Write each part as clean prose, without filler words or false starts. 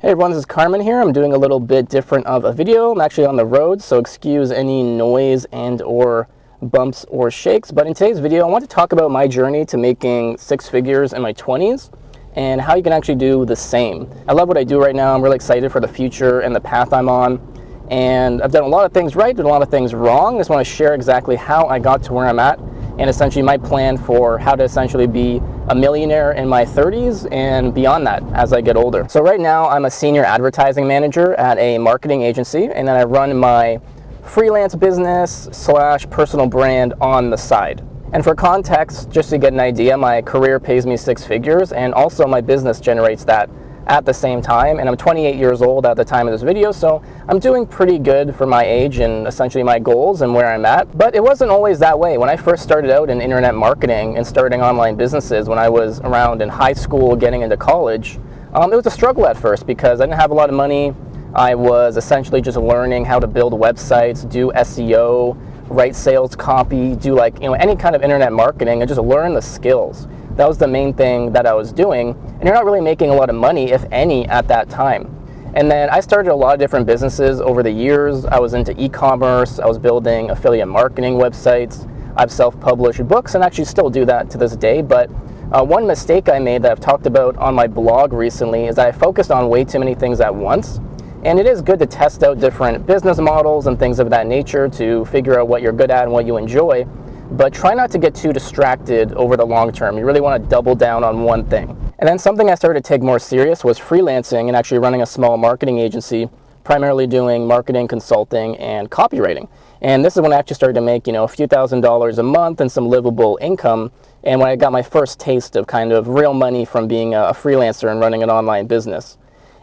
Hey everyone, this is Carmen here. I'm doing a little bit different of a video. I'm actually on the road, so excuse any noise and or bumps or shakes. But in today's video, I want to talk about my journey to making six figures in my 20s and how you can actually do the same. I love what I do right now. I'm really excited for the future and the path I'm on. And I've done a lot of things right, done a lot of things wrong. I just want to share exactly how I got to where I'm at and essentially my plan for how to essentially be a millionaire in my 30s and beyond that as I get older. So right now I'm a senior advertising manager at a marketing agency, and then I run my freelance business / personal brand on the side. And for context, just to get an idea, my career pays me six figures and also my business generates that at the same time, and I'm 28 years old at the time of this video, so I'm doing pretty good for my age and essentially my goals and where I'm at. But it wasn't always that way. When I first started out in internet marketing and starting online businesses when I was around in high school getting into college, it was a struggle at first because I didn't have a lot of money. I was essentially just learning how to build websites, do SEO, write sales copy, do any kind of internet marketing, and just learn the skills. That was the main thing that I was doing, and you're not really making a lot of money, if any, at that time. And then I started a lot of different businesses over the years. I was into e-commerce, I was building affiliate marketing websites, I've self-published books, and actually still do that to this day. But one mistake I made that I've talked about on my blog recently is that I focused on way too many things at once. And it is good to test out different business models and things of that nature to figure out what you're good at and what you enjoy. But try not to get too distracted over the long term. You really want to double down on one thing. And then something I started to take more serious was freelancing and actually running a small marketing agency, primarily doing marketing, consulting, and copywriting. And this is when I actually started to make, a few $1,000s a month and some livable income. And when I got my first taste of kind of real money from being a freelancer and running an online business.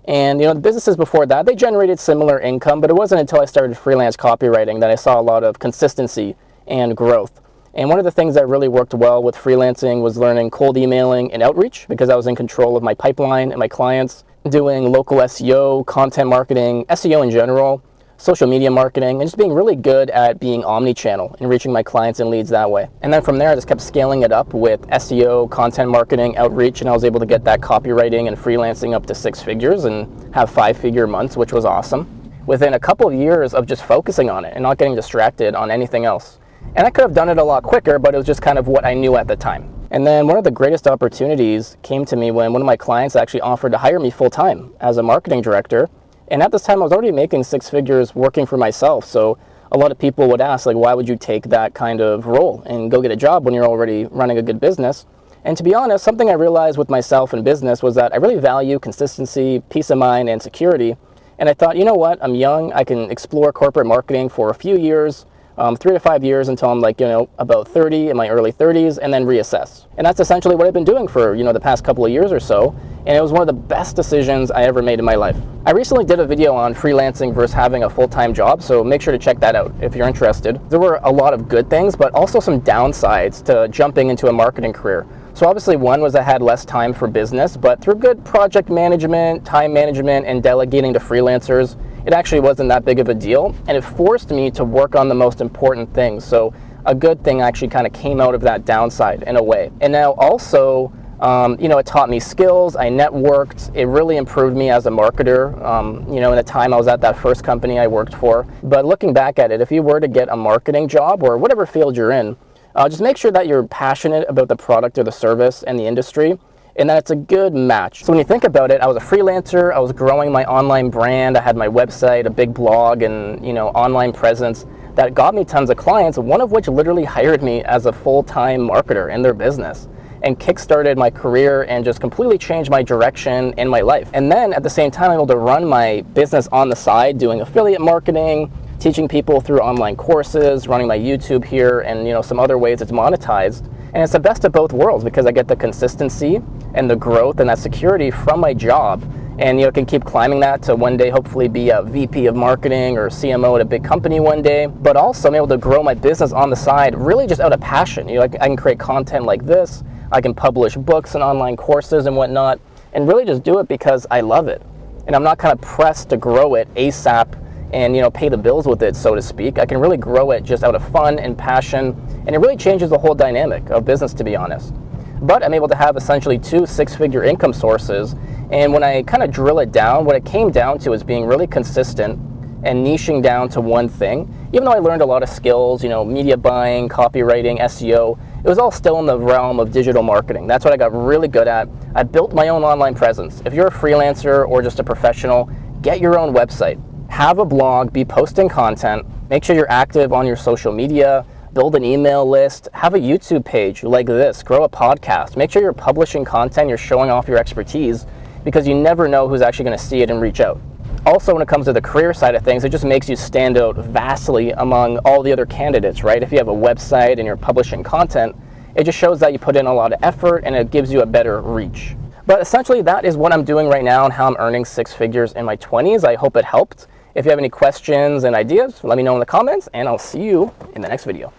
And the businesses before that, they generated similar income, but it wasn't until I started freelance copywriting that I saw a lot of consistency and growth. And one of the things that really worked well with freelancing was learning cold emailing and outreach, because I was in control of my pipeline and my clients, doing local SEO, content marketing, SEO in general, social media marketing, and just being really good at being omni-channel and reaching my clients and leads that way. And then from there, I just kept scaling it up with SEO, content marketing, outreach, and I was able to get that copywriting and freelancing up to six figures and have 5-figure months, which was awesome, within a couple of years of just focusing on it and not getting distracted on anything else. And I could have done it a lot quicker, but it was just kind of what I knew at the time. And then one of the greatest opportunities came to me when one of my clients actually offered to hire me full-time as a marketing director. And at this time, I was already making six figures working for myself. So a lot of people would ask, why would you take that kind of role and go get a job when you're already running a good business? And to be honest, something I realized with myself in business was that I really value consistency, peace of mind, and security. And I thought, you know what, I'm young, I can explore corporate marketing for a few years, 3 to 5 years until I'm about 30, in my early 30s, and then reassess. And that's essentially what I've been doing for, the past couple of years or so. And it was one of the best decisions I ever made in my life. I recently did a video on freelancing versus having a full-time job, so make sure to check that out if you're interested. There were a lot of good things, but also some downsides to jumping into a marketing career. So obviously one was I had less time for business, but through good project management, time management, and delegating to freelancers, it actually wasn't that big of a deal, and it forced me to work on the most important things. So a good thing actually kind of came out of that downside in a way. And now also, it taught me skills, I networked, it really improved me as a marketer, in the time I was at that first company I worked for. But looking back at it, if you were to get a marketing job or whatever field you're in, just make sure that you're passionate about the product or the service and the industry, and that it's a good match. So when you think about it, I was a freelancer, I was growing my online brand, I had my website, a big blog, and online presence that got me tons of clients, one of which literally hired me as a full-time marketer in their business and kickstarted my career and just completely changed my direction in my life. And then at the same time, I'm able to run my business on the side, doing affiliate marketing, teaching people through online courses, running my YouTube here, and some other ways it's monetized. And it's the best of both worlds because I get the consistency and the growth and that security from my job, and can keep climbing that to one day hopefully be a VP of marketing or CMO at a big company one day. But also I'm able to grow my business on the side really just out of passion. I can create content like this, I can publish books and online courses and whatnot, and really just do it because I love it. And I'm not kind of pressed to grow it ASAP and pay the bills with it, so to speak. I can really grow it just out of fun and passion, and it really changes the whole dynamic of business, to be honest. But I'm able to have essentially 2 six-figure income sources And when I kind of drill it down, what it came down to is being really consistent and niching down to one thing. Even though I learned a lot of skills, media buying, copywriting, SEO, it was all still in the realm of digital marketing. That's what I got really good at. I built my own online presence. If you're a freelancer or just a professional, get your own website. Have a blog, be posting content, make sure you're active on your social media, build an email list, have a YouTube page like this, grow a podcast. Make sure you're publishing content, you're showing off your expertise, because you never know who's actually going to see it and reach out. Also, when it comes to the career side of things, it just makes you stand out vastly among all the other candidates, right? If you have a website and you're publishing content, it just shows that you put in a lot of effort and it gives you a better reach. But essentially, that is what I'm doing right now and how I'm earning 6 figures in my 20s. I hope it helped. If you have any questions and ideas, let me know in the comments, and I'll see you in the next video.